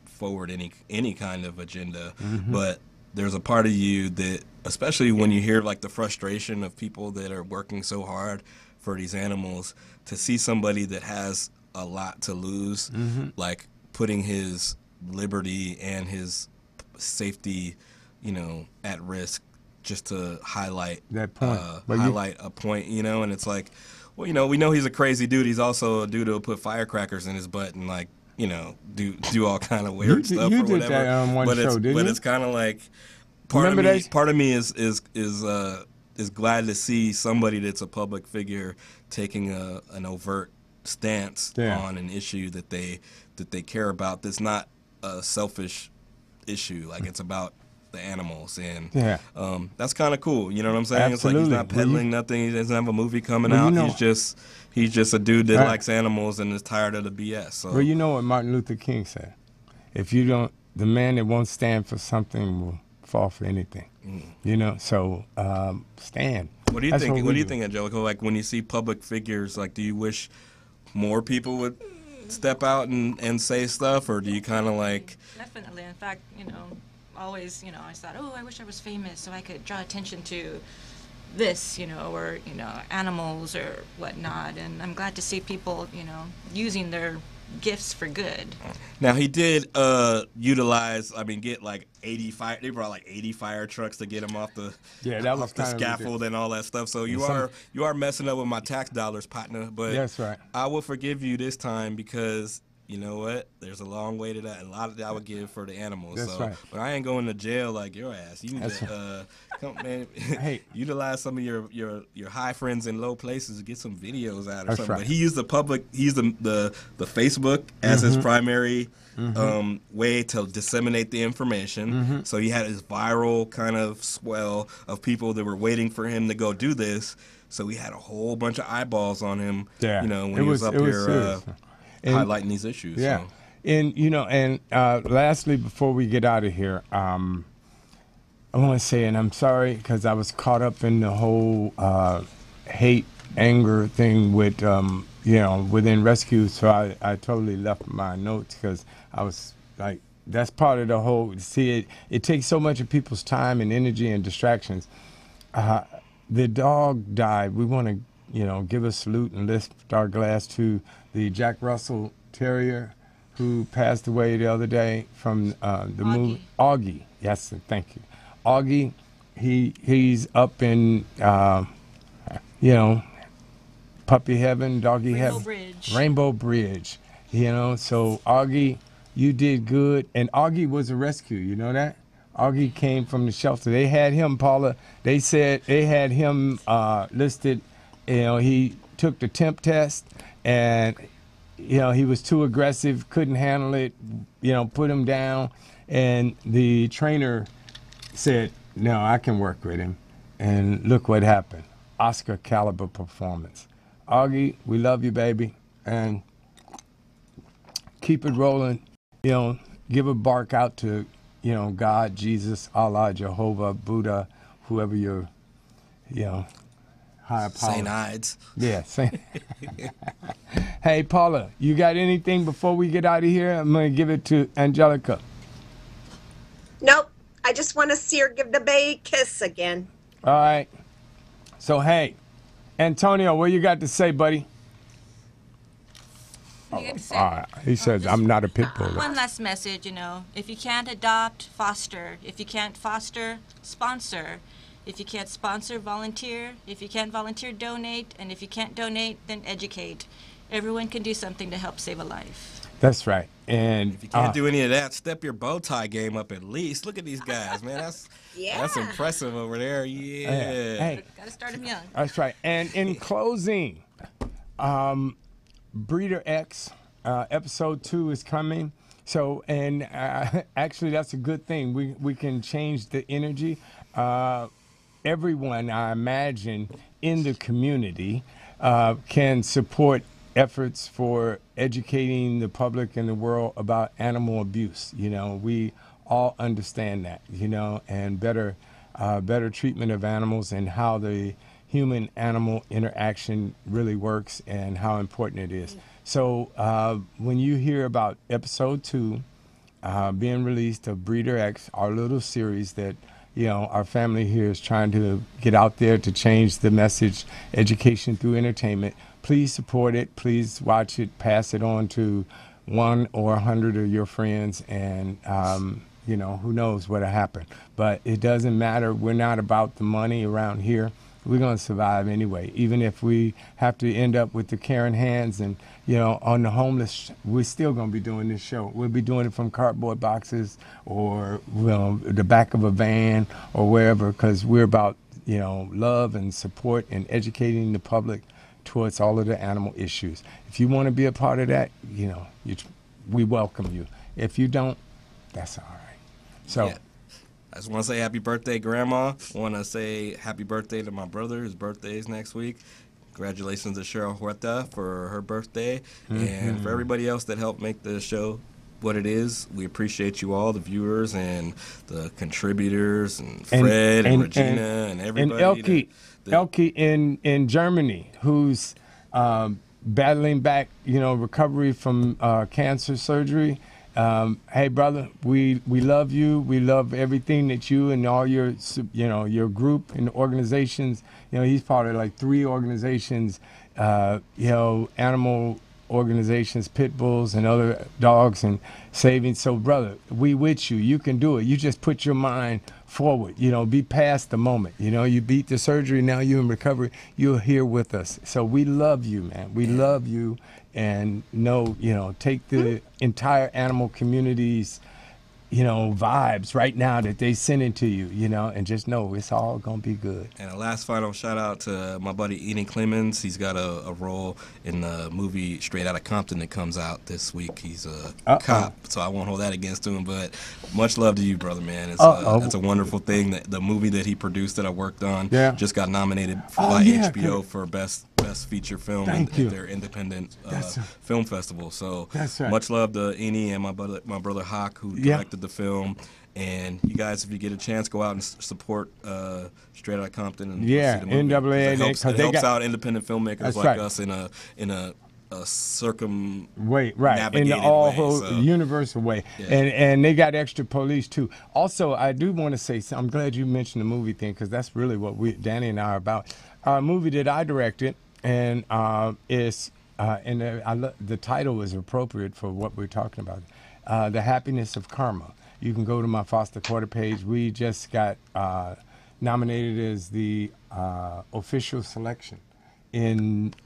forward any kind of agenda, but there's a part of you that, especially when you hear like the frustration of people that are working so hard for these animals, to see somebody that has a lot to lose, like putting his liberty and his safety, at risk just to highlight that point, highlight a point, and it's like, Well, you know, we know he's a crazy dude. He's also a dude who'll put firecrackers in his butt and like, you know, do all kind of weird stuff you or did whatever. that on one show, didn't but you? it's kind of like Remember that? part of me is glad to see somebody that's a public figure taking an overt stance on an issue that they care about. That's not a selfish issue. Like, it's about the animals, and that's kind of cool. You know what I'm saying? Absolutely. It's like he's not peddling nothing. He doesn't have a movie coming out. You know, he's just a dude that likes animals and is tired of the BS. So. Well, you know what Martin Luther King said: if you don't, the man that won't stand for something will fall for anything. You know, so stand. What do you think? What do you think, Angelica? Like, when you see public figures, like, do you wish more people would step out and say stuff, or do you kind of like? Definitely. In fact, you know, always, you know, I thought, oh, I wish I was famous so I could draw attention to this, you know, or, you know, animals or whatnot. And I'm glad to see people, you know, using their gifts for good. Now, he did get like 80 fire. They brought like 80 fire trucks to get him off the off the scaffold and all that stuff. So you are messing up with my tax dollars, partner. But that's right. I will forgive you this time because you know what? There's a long way to that. A lot of that I would give for the animals. That's right. But I ain't going to jail like your ass. You need to come, man. Hey, utilize some of your high friends in low places to get some videos out or something. Right. But he used the Facebook as his primary way to disseminate the information. So he had his viral kind of swell of people that were waiting for him to go do this. So we had a whole bunch of eyeballs on him. Yeah. You know, when he was up here highlighting these issues. Yeah. So. And, you know, and lastly, before we get out of here, I want to say, and I'm sorry because I was caught up in the whole hate, anger thing with, you know, within rescue. So I totally left my notes because I was like, that's part of the whole, see, it takes so much of people's time and energy and distractions. The dog died. We want to, you know, give a salute and lift our glass to the Jack Russell Terrier who passed away the other day from the movie Augie. Yes, thank you. Augie, he's up in, you know, puppy heaven, doggy heaven. Rainbow Bridge. You know, so Augie, you did good. And Augie was a rescue, you know that? Augie came from the shelter. They had him, Paula, they said they had him listed. You know, he took the temp test and, you know, he was too aggressive, couldn't handle it, you know, put him down. And the trainer said, no, I can work with him. And look what happened. Oscar caliber performance. Augie, we love you, baby. And keep it rolling. You know, give a bark out to, you know, God, Jesus, Allah, Jehovah, Buddha, whoever you're, you know, higher power. St. Ides. Yeah, St. Hey, Paula, you got anything before we get out of here? I'm going to give it to Angelica. Nope. I just want to see her give the baby kiss again. All right. So, hey, Antonio, what you got to say, buddy? All right. He says, I'm not a pit bull. One last message, you know. If you can't adopt, foster. If you can't foster, sponsor. If you can't sponsor, volunteer. If you can't volunteer, donate. And if you can't donate, then educate. Everyone can do something to help save a life. That's right. And if you can't do any of that, step your bow tie game up at least. Look at these guys, man. That's impressive over there. Yeah. Hey, gotta start them young. That's right. And in closing, Breeder X episode 2 is coming. So, and actually, that's a good thing. We can change the energy. Everyone, I imagine, in the community can support efforts for educating the public and the world about animal abuse. You know, we all understand that, you know, and better treatment of animals and how the human-animal interaction really works and how important it is. So when you hear about episode 2 being released of Breeder X, our little series that, you know, our family here is trying to get out there to change the message, education through entertainment, please support it. Please watch it, pass it on to 1 or 100 of your friends, and, you know, who knows what'll happen. But it doesn't matter. We're not about the money around here. we're going to survive anyway. Even if we have to end up with the caring hands and, on the homeless, we're still going to be doing this show. We'll be doing it from cardboard boxes or the back of a van or wherever, because we're about, love and support and educating the public towards all of the animal issues. If you want to be a part of that, we welcome you. If you don't, that's all right. So. Yeah. I just want to say happy birthday, Grandma. I want to say happy birthday to my brother. His birthday is next week. Congratulations to Cheryl Huerta for her birthday. And for everybody else that helped make the show what it is, we appreciate you all, the viewers and the contributors and Fred and Regina and everybody. And Elke in Germany, who's battling back, recovery from cancer surgery. Hey, brother, we love you. We love everything that you and all your, your group and organizations. He's part of like 3 organizations, animal organizations, pit bulls and other dogs and saving. So, brother, we with you. You can do it. You just put your mind forward. Be past the moment. You beat the surgery. Now you're in recovery. You're here with us. So we love you, man. We love you. And take the entire animal community's, vibes right now that they sending to you, and just know it's all gonna be good. And a last final shout out to my buddy Eden Clemens. He's got a role in the movie Straight Outta Compton that comes out this week. He's a cop, so I won't hold that against him. But much love to you, brother, man. It's a wonderful thing. That the movie that he produced that I worked on just got nominated by HBO for best feature film at their independent film festival. So much love to Eni and my brother Hawk, who directed the film. And you guys, if you get a chance, go out and support Straight Outta Compton and see the movie. NAA. It helps out independent filmmakers like us in a in the whole universal way. And they got extra police too. Also, I do want to say, I'm glad you mentioned the movie thing, because that's really what Danny and I are about. A movie that I directed, and the title is appropriate for what we're talking about. The Happiness of Karma. You can go to my Foster Quarter page. We just got nominated as the official selection. And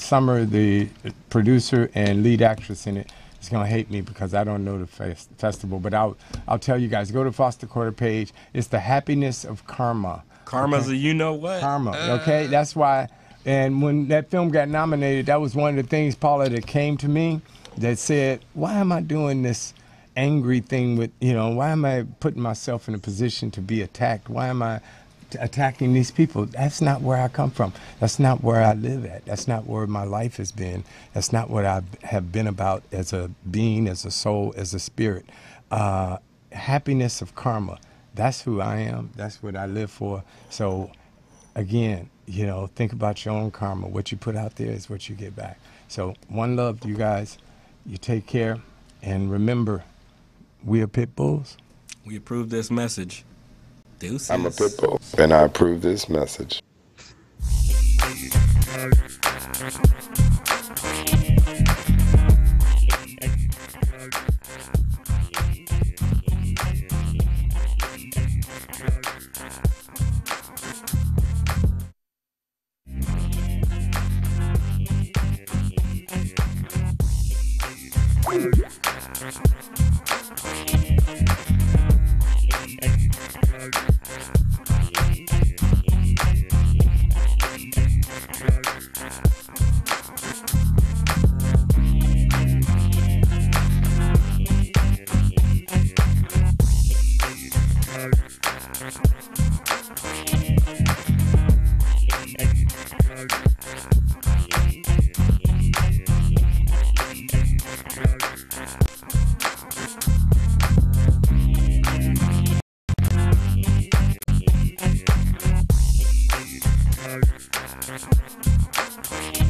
Summer, the producer and lead actress in it, is gonna hate me because I don't know the festival. But I'll tell you guys. Go to Foster Quarter page. It's The Happiness of Karma. Karma's a you-know-what. Karma, okay? That's why, and when that film got nominated, that was one of the things, Paula, that came to me that said, why am I doing this angry thing with, why am I putting myself in a position to be attacked? Why am I attacking these people? That's not where I come from. That's not where I live at. That's not where my life has been. That's not what I have been about as a being, as a soul, as a spirit. Happiness of Karma. That's who I am. That's what I live for. So, again, think about your own karma. What you put out there is what you get back. So, one love to you guys. You take care. And remember, we are pit bulls. We approve this message. Deuces. I'm a pit bull, and I approve this message. Thank you.